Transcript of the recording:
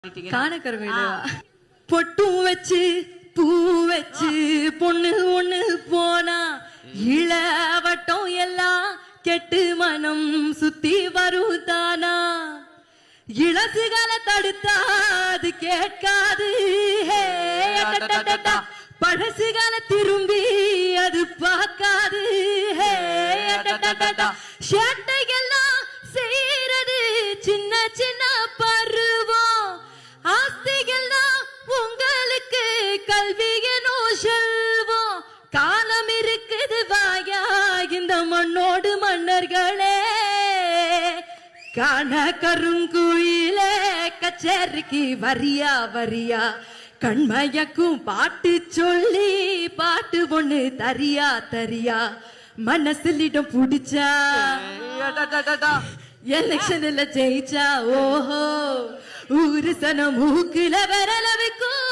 காணக்கருமையில பொட்டும் வச்சு பூ வச்சு பொண்ணு ஒண்ணு போனா இளவட்டம் எல்லாம் கெட்டு மனம் சுத்தி வருதானா இளசுகளை தடுத்தா அது கேட்காது பழசுகளை திரும்பி அது பார்க்காது சேட்டைகள்லாம் செய்யறது சின்ன சின்ன பருவம் ஆஸ்திகள்லாம் உங்களுக்கு கல்வியனோ செல்வம் காலம் இருக்குது வாயா இந்த மண்ணோடு மன்னர்களே காண கருங்குயிலே கச்சேரிக்கு வரியா வரியா கண்மயக்கும் பாட்டு சொல்லி பாட்டு ஒண்ணு தரியா தரியா மனசுலிடம் புடிச்சா எலெக்ஷன்ல ஜெயிச்சா ஓஹோ ஊரு சனம் மூக்குல வரல